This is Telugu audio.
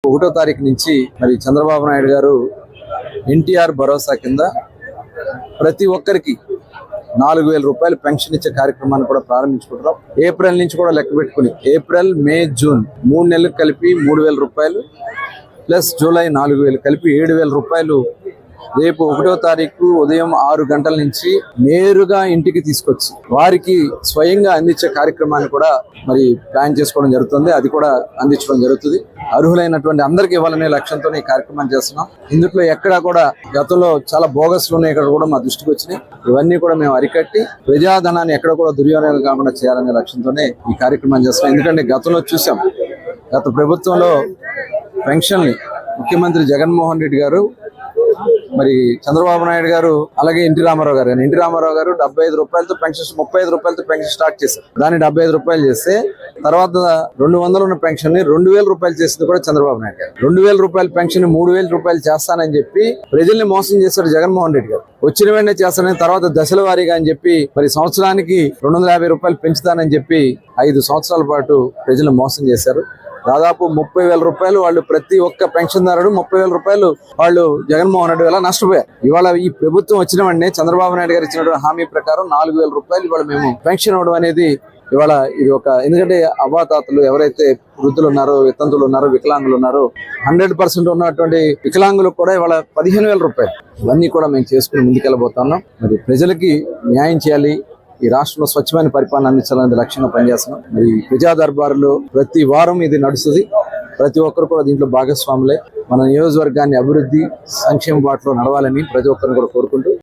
ఒకటో తారీఖు నుంచి మరి చంద్రబాబు నాయుడు గారు ఎన్టీఆర్ భరోసా కింద ప్రతి ఒక్కరికి 4,000 రూపాయలు పెన్షన్ ఇచ్చే కార్యక్రమాన్ని కూడా ప్రారంభించుకుంటున్నాం. ఏప్రిల్ నుంచి కూడా లెక్క పెట్టుకుని ఏప్రిల్, మే, జూన్ 3 నెలలకు కలిపి 3,000 రూపాయలు ప్లస్ జూలై 4,000 కలిపి 7,000 రూపాయలు రేపు 1వ తారీఖు ఉదయం 6 గంటల నుంచి నేరుగా ఇంటికి తీసుకొచ్చి వారికి స్వయంగా అందించే కార్యక్రమాన్ని కూడా మరి ప్లాన్ చేసుకోవడం జరుగుతుంది. అది కూడా అందించడం జరుగుతుంది. అర్హులైనటువంటి అందరికీ ఇవ్వాలనే లక్ష్యంతో ఈ కార్యక్రమం చేస్తున్నాం. ఇందులో ఎక్కడా కూడా గతంలో చాలా బోగస్లు ఉన్నాయి, ఇక్కడ కూడా మా దృష్టికి వచ్చినాయి. ఇవన్నీ కూడా మేము అరికట్టి ప్రజాధనాన్ని ఎక్కడ కూడా దుర్వినియోగం కాకుండా చేయాలనే లక్ష్యంతోనే ఈ కార్యక్రమం చేస్తున్నాం. ఎందుకంటే గతంలో చూసాం, గత ప్రభుత్వంలో పెన్షన్ని ముఖ్యమంత్రి జగన్మోహన్ రెడ్డి గారు, మరి చంద్రబాబు నాయుడు గారు, అలాగే ఎన్టీ రామారావు గారు 75 రూపాయలతో పెన్షన్, 35 రూపాయలతో పెన్షన్ స్టార్ట్ చేశారు. దాన్ని 75 రూపాయలు చేస్తే తర్వాత 200 ఉన్న పెన్షన్ ని 2,000 రూపాయలు చేసింది కూడా చంద్రబాబు నాయుడు గారు. 2,000 రూపాయల పెన్షన్ ని 3,000 రూపాయలు చేస్తానని చెప్పి ప్రజల్ని మోసం చేశారు జగన్మోహన్ రెడ్డి గారు. వచ్చిన వెంటనే చేస్తానని, తర్వాత దశల వారీగా అని చెప్పి మరి సంవత్సరానికి 250 రూపాయలు పెంచుతానని చెప్పి 5 సంవత్సరాల పాటు ప్రజలు మోసం చేశారు. దాదాపు 30,000 రూపాయలు వాళ్ళు ప్రతి ఒక్క పెన్షన్దారుడు 30,000 రూపాయలు వాళ్ళు జగన్మోహన్ రెడ్డి వల్ల నష్టపోయారు. ఇవాళ ఈ ప్రభుత్వం వచ్చిన వెంటనే చంద్రబాబు నాయుడు గారు ఇచ్చినటువంటి హామీ ప్రకారం 4,000 రూపాయలు ఇవాళ మేము పెన్షన్ ఇవ్వడం అనేది ఇవాళ ఇది ఒక, ఎందుకంటే అవ్వాతాతలు ఎవరైతే వృద్ధులు ఉన్నారో, వితంతులు ఉన్నారో, వికలాంగులు ఉన్నారో 100% ఉన్నటువంటి వికలాంగులకు కూడా ఇవాళ 15,000 రూపాయలు ఇవన్నీ కూడా మేము చేసుకుని ముందుకెళ్ళబోతున్నాం. మరి ప్రజలకి న్యాయం చేయాలి, ఈ రాష్ట్రంలో స్వచ్ఛమైన పరిపాలన అందించాలనేది లక్ష్యంగా పనిచేస్తున్నాం. మరి ప్రజా దర్బారులో ప్రతి వారం ఇది నడుస్తుంది. ప్రతి ఒక్కరు కూడా దీంట్లో భాగస్వాములే. మన నియోజకవర్గాన్ని అభివృద్ధి, సంక్షేమ బాటలో నడవాలని ప్రతి ఒక్కరిని కూడా కోరుకుంటూ